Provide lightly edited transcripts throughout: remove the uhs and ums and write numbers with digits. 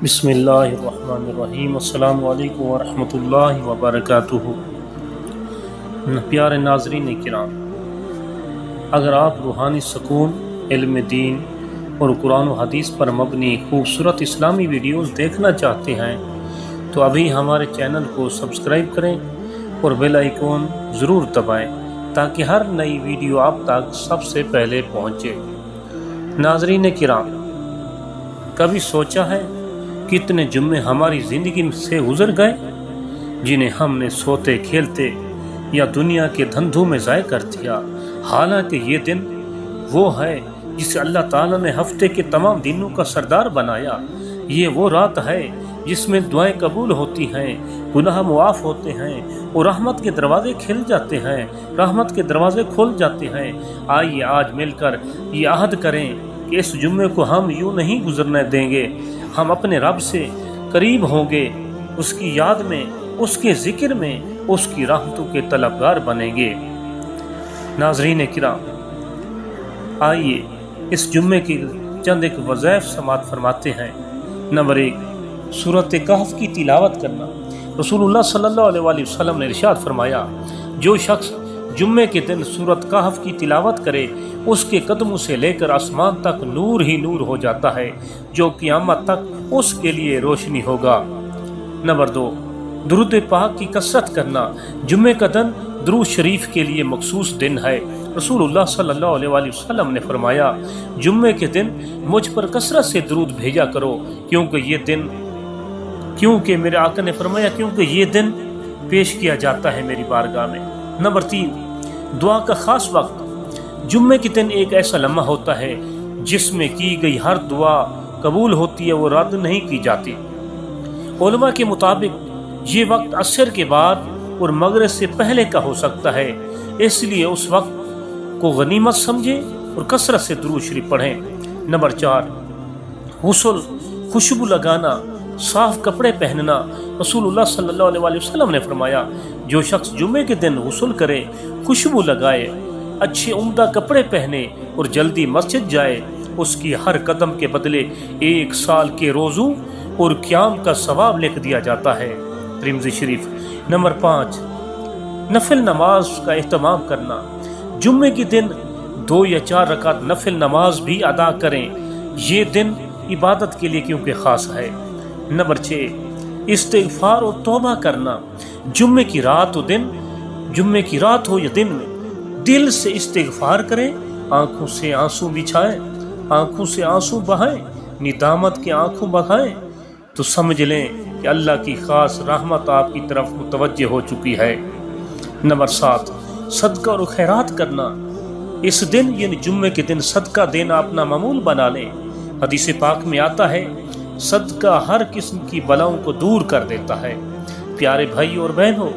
بسم اللہ الرحمن الرحیم۔ السلام علیکم ورحمۃ اللہ وبرکاتہ۔ پیارے ناظرین کرام، اگر آپ روحانی سکون، علم دین اور قرآن و حدیث پر مبنی خوبصورت اسلامی ویڈیوز دیکھنا چاہتے ہیں تو ابھی ہمارے چینل کو سبسکرائب کریں اور بیل آئیکن ضرور دبائیں تاکہ ہر نئی ویڈیو آپ تک سب سے پہلے پہنچے۔ ناظرین کرام، کبھی سوچا ہے کتنے جمعے ہماری زندگی سے گزر گئے جنہیں ہم نے سوتے کھیلتے یا دنیا کے دھندوں میں ضائع کر دیا، حالانکہ یہ دن وہ ہے جسے اللہ تعالیٰ نے ہفتے کے تمام دنوں کا سردار بنایا۔ یہ وہ رات ہے جس میں دعائیں قبول ہوتی ہیں، گناہ معاف ہوتے ہیں اور رحمت کے دروازے کھل جاتے ہیں، رحمت کے دروازے کھول جاتے ہیں۔ آئیے آج مل کر یہ عہد کریں کہ اس جمعے کو ہم یوں نہیں گزرنے دیں گے، ہم اپنے رب سے قریب ہوں گے، اس کی یاد میں، اس کے ذکر میں، اس کی رحمتوں کے طلبگار بنیں گے۔ ناظرین کرام، آئیے اس جمعے کی چند ایک وظائف سماعت فرماتے ہیں۔ نمبر 1، سورۃ کہف کی تلاوت کرنا۔ رسول اللہ صلی اللہ علیہ وآلہ وسلم نے ارشاد فرمایا، جو شخص جمعے کے دن سورۃ کہف کی تلاوت کرے اس کے قدموں سے لے کر آسمان تک نور ہی نور ہو جاتا ہے، جو قیامت تک اس کے لیے روشنی ہوگا۔ نمبر 2، درود پاک کی کثرت کرنا۔ جمعے کا دن درود شریف کے لیے مخصوص دن ہے۔ رسول اللہ صلی اللہ علیہ وآلہ وسلم نے فرمایا، جمعے کے دن مجھ پر کثرت سے درود بھیجا کرو، کیونکہ میرے آقا نے فرمایا کیونکہ یہ دن پیش کیا جاتا ہے میری بارگاہ میں۔ نمبر 3، دعا کا خاص وقت۔ جمعے کے دن ایک ایسا لمحہ ہوتا ہے جس میں کی گئی ہر دعا قبول ہوتی ہے، وہ رد نہیں کی جاتی۔ علماء کے مطابق یہ وقت عصر کے بعد اور مغرب سے پہلے کا ہو سکتا ہے، اس لیے اس وقت کو غنیمت سمجھیں اور کثرت سے درود شریف پڑھیں۔ نمبر 4، غسل، خوشبو لگانا، صاف کپڑے پہننا۔ رسول اللہ صلی اللہ علیہ وآلہ وسلم نے فرمایا، جو شخص جمعے کے دن غسل کرے، خوشبو لگائے، اچھے عمدہ کپڑے پہنے اور جلدی مسجد جائے، اس کی ہر قدم کے بدلے 1 سال کے روزوں اور قیام کا ثواب لکھ دیا جاتا ہے۔ ترمذی شریف۔ نمبر 5، نفل نماز کا اہتمام کرنا۔ جمعے کے دن 2 یا 4 رکعت نفل نماز بھی ادا کریں، یہ دن عبادت کے لیے کیونکہ خاص ہے۔ نمبر 6، استغفار اور توبہ کرنا۔ جمعے کی رات ہو یا دن میں دل سے استغفار کریں، آنکھوں سے آنسو بچھائیں، آنکھوں سے آنسو بہائیں، ندامت کے آنکھوں بہائیں تو سمجھ لیں کہ اللہ کی خاص رحمت آپ کی طرف متوجہ ہو چکی ہے۔ نمبر 7، صدقہ اور خیرات کرنا۔ اس دن یعنی جمعے کے دن صدقہ دینا اپنا معمول بنا لیں۔ حدیث پاک میں آتا ہے، صدقہ ہر قسم کی بلاؤں کو دور کر دیتا ہے۔ پیارے بھائی اور بہنوں،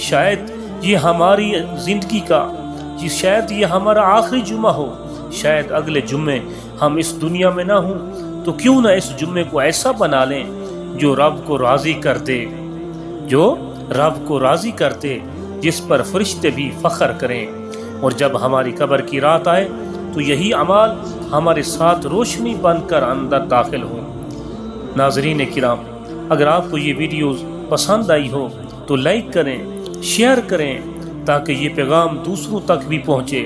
شاید یہ ہماری زندگی کا شاید یہ ہمارا آخری جمعہ ہو، شاید اگلے جمعے ہم اس دنیا میں نہ ہوں، تو کیوں نہ اس جمعے کو ایسا بنا لیں جو رب کو راضی کر دے، جس پر فرشتے بھی فخر کریں، اور جب ہماری قبر کی رات آئے تو یہی اعمال ہمارے ساتھ روشنی بن کر اندر داخل ہوں۔ ناظرین کرام، اگر آپ کو یہ ویڈیوز پسند آئی ہو تو لائک کریں، شیئر کریں تاکہ یہ پیغام دوسروں تک بھی پہنچے،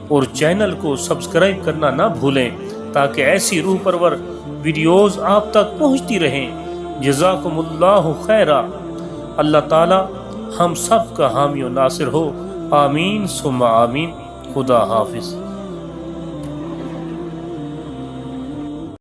اور چینل کو سبسکرائب کرنا نہ بھولیں تاکہ ایسی روح پرور ویڈیوز آپ تک پہنچتی رہیں۔ جزاکم اللہ خیرا۔ اللہ تعالی ہم سب کا حامی و ناصر ہو، آمین ثم آمین۔ خدا حافظ۔